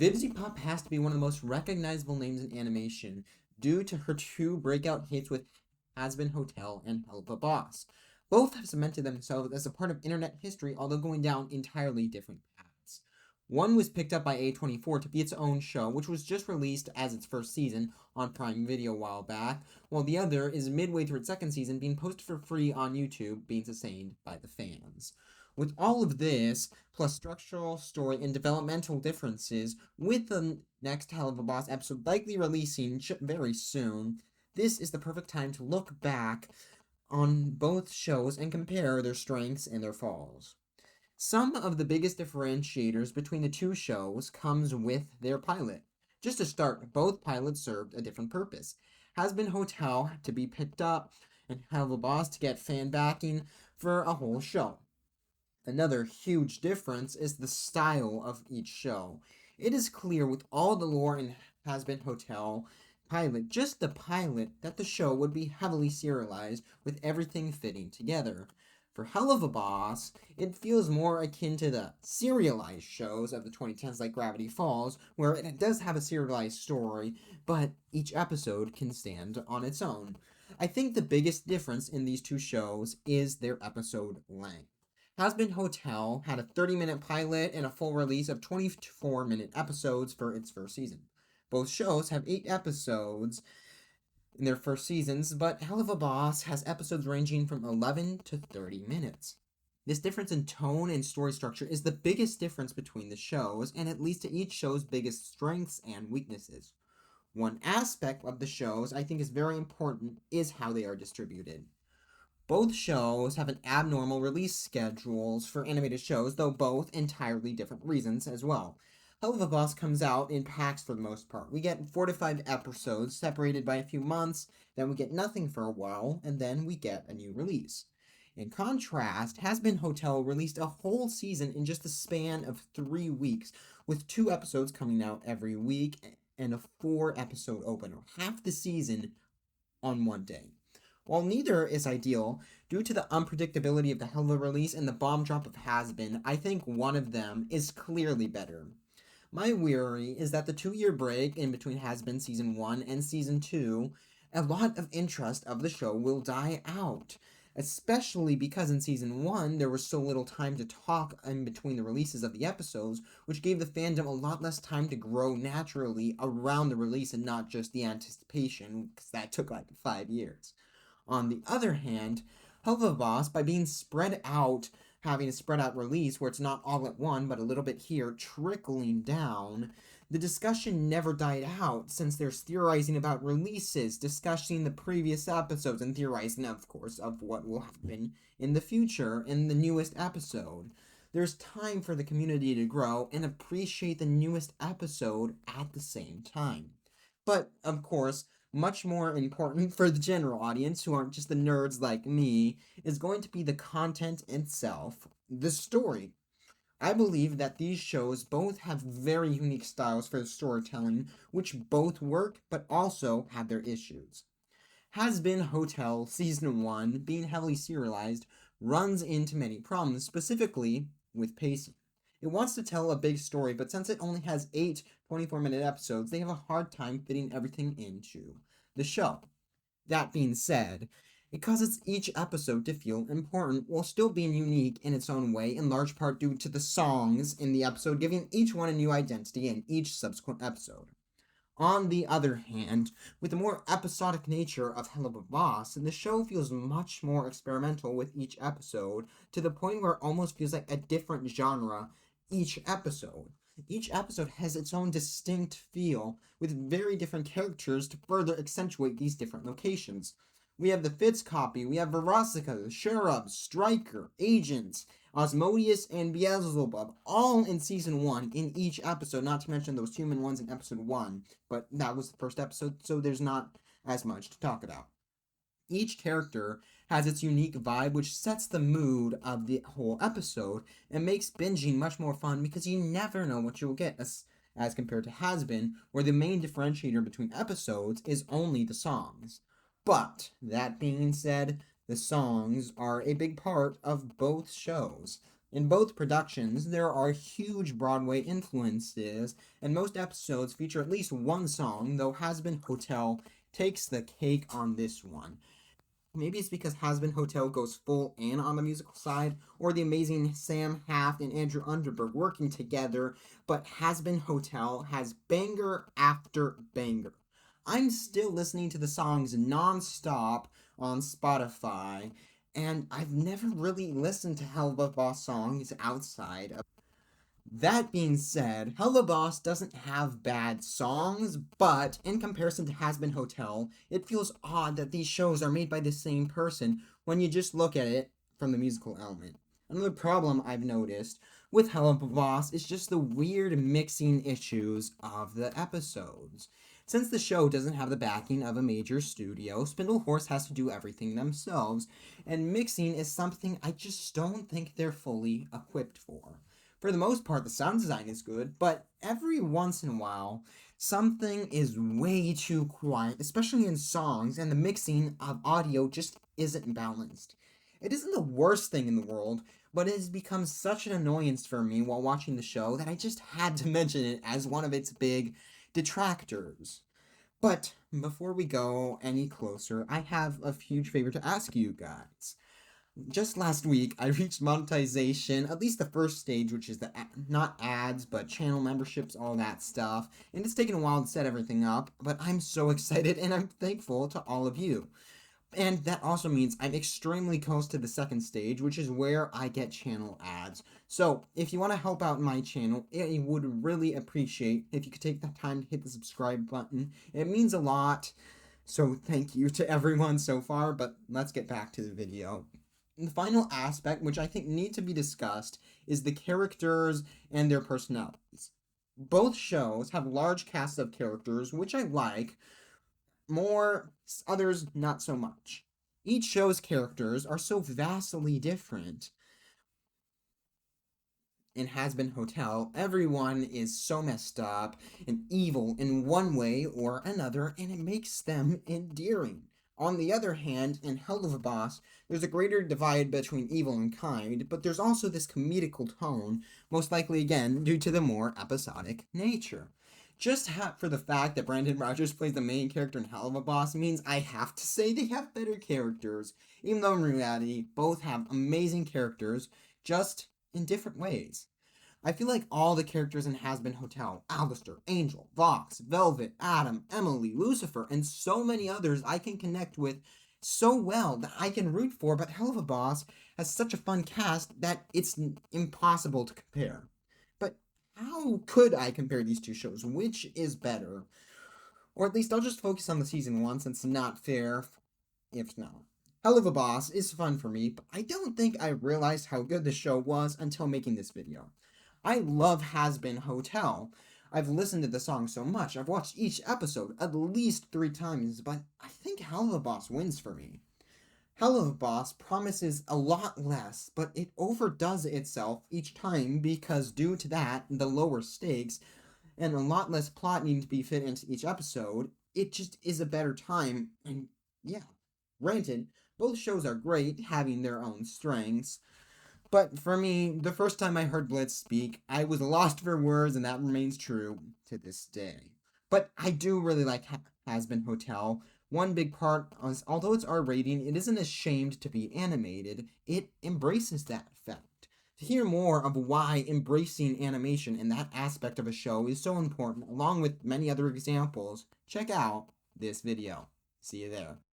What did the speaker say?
Vivziepop has to be one of the most recognizable names in animation due to her two breakout hits with Hazbin Hotel and Heluva Boss. Both have cemented themselves as a part of internet history, although going down entirely different paths. One was picked up by A24 to be its own show, which was just released as its first season on Prime Video a while back, while the other is midway through its second season, being posted for free on YouTube, being sustained by the fans. With all of this, plus structural, story, and developmental differences, with the next Heluva Boss episode likely releasing very soon, this is the perfect time to look back on both shows and compare their strengths and their falls. Some of the biggest differentiators between the two shows comes with their pilot. Just to start, both pilots served a different purpose. Hazbin Hotel to be picked up, and Heluva Boss to get fan backing for a whole show. Another huge difference is the style of each show. It is clear with all the lore in Hazbin Hotel pilot, just the pilot, that the show would be heavily serialized with everything fitting together. For Heluva Boss, it feels more akin to the serialized shows of the 2010s like Gravity Falls, where it does have a serialized story, but each episode can stand on its own. I think the biggest difference in these two shows is their episode length. Hazbin Hotel had a 30-minute pilot and a full release of 24-minute episodes for its first season. Both shows have 8 episodes in their first seasons, but Heluva Boss has episodes ranging from 11 to 30 minutes. This difference in tone and story structure is the biggest difference between the shows, and it leads to each show's biggest strengths and weaknesses. One aspect of the shows I think is very important is how they are distributed. Both shows have an abnormal release schedules for animated shows, though both entirely different reasons as well. Heluva Boss comes out in packs for the most part. We get 4 to 5 episodes separated by a few months, then we get nothing for a while, and then we get a new release. In contrast, Hazbin Hotel released a whole season in just the span of 3 weeks, with 2 episodes coming out every week and a 4-episode opener, half the season on one day. While neither is ideal, due to the unpredictability of the Helluva release and the bomb drop of Hazbin, I think one of them is clearly better. My worry is that the 2-year break in between Hazbin Season 1 and Season 2, a lot of interest of the show will die out. Especially because in Season 1, there was so little time to talk in between the releases of the episodes, which gave the fandom a lot less time to grow naturally around the release and not just the anticipation, because that took like 5 years. On the other hand, Heluva Boss, by being spread out, having a spread out release where it's not all at one, but a little bit here, trickling down, the discussion never died out since there's theorizing about releases, discussing the previous episodes, and theorizing, of course, of what will happen in the future in the newest episode. There's time for the community to grow and appreciate the newest episode at the same time. But, of course, much more important for the general audience, who aren't just the nerds like me, is going to be the content itself, the story. I believe that these shows both have very unique styles for storytelling, which both work but also have their issues. Hazbin Hotel Season 1, being heavily serialized, runs into many problems, specifically with pacing. It wants to tell a big story, but since it only has 8 24-minute episodes, they have a hard time fitting everything into the show. That being said, it causes each episode to feel important while still being unique in its own way, in large part due to the songs in the episode, giving each one a new identity in each subsequent episode. On the other hand, with the more episodic nature of Heluva Boss, the show feels much more experimental with each episode, to the point where it almost feels like a different genre each episode. Each episode has its own distinct feel, with very different characters to further accentuate these different locations. We have the Fitz copy, we have Verosika, Cherub, Striker, Agents, Osmodius, and Beelzebub, all in Season 1 in each episode, not to mention those human ones in Episode 1, but that was the first episode, so there's not as much to talk about. Each character has its unique vibe, which sets the mood of the whole episode, and makes binging much more fun because you never know what you'll get, as compared to Hazbin, where the main differentiator between episodes is only the songs. But, that being said, the songs are a big part of both shows. In both productions, there are huge Broadway influences, and most episodes feature at least one song, though Hazbin Hotel takes the cake on this one. Maybe it's because Hazbin Hotel goes full in on the musical side, or the amazing Sam Haft and Andrew Underberg working together, but Hazbin Hotel has banger after banger. I'm still listening to the songs non-stop on Spotify, and I've never really listened to Heluva Boss songs outside of. That being said, Heluva Boss doesn't have bad songs, but in comparison to Hazbin Hotel, it feels odd that these shows are made by the same person when you just look at it from the musical element. Another problem I've noticed with Heluva Boss is just the weird mixing issues of the episodes. Since the show doesn't have the backing of a major studio, Spindlehorse has to do everything themselves, and mixing is something I just don't think they're fully equipped for. For the most part, the sound design is good, but every once in a while, something is way too quiet, especially in songs, and the mixing of audio just isn't balanced. It isn't the worst thing in the world, but it has become such an annoyance for me while watching the show that I just had to mention it as one of its big detractors. But before we go any closer, I have a huge favor to ask you guys. Just last week, I reached monetization, at least the first stage, which is the not ads, but channel memberships, all that stuff. And it's taken a while to set everything up, but I'm so excited and I'm thankful to all of you. And that also means I'm extremely close to the second stage, which is where I get channel ads. So, if you want to help out my channel, I would really appreciate if you could take the time to hit the subscribe button. It means a lot. So, thank you to everyone so far, but let's get back to the video. The final aspect, which I think need to be discussed, is the characters and their personalities. Both shows have large casts of characters, which I like, more, others not so much. Each show's characters are so vastly different. In Hazbin Hotel, everyone is so messed up and evil in one way or another, and it makes them endearing. On the other hand, in Heluva Boss, there's a greater divide between evil and kind, but there's also this comedical tone, most likely again due to the more episodic nature. Just for the fact that Brandon Rogers plays the main character in Heluva Boss means I have to say they have better characters, even though in reality, both have amazing characters, just in different ways. I feel like all the characters in Hazbin Hotel, Alistair, Angel, Vox, Velvet, Adam, Emily, Lucifer, and so many others I can connect with so well that I can root for, but Heluva Boss has such a fun cast that it's impossible to compare. But how could I compare these two shows? Which is better? Or at least I'll just focus on the season one since it's not fair if not. Heluva Boss is fun for me, but I don't think I realized how good the show was until making this video. I love Hazbin Hotel. I've listened to the song so much, I've watched each episode at least 3 times, but I think Heluva Boss wins for me. Heluva Boss promises a lot less, but it overdoes itself each time because due to that, the lower stakes, and a lot less plot needing to be fit into each episode, it just is a better time, and yeah. Granted, both shows are great, having their own strengths, but for me, the first time I heard Blitz speak, I was lost for words, and that remains true to this day. But I do really like Hazbin Hotel. One big part is, although it's R rating, it isn't ashamed to be animated. It embraces that fact. To hear more of why embracing animation in that aspect of a show is so important, along with many other examples, check out this video. See you there.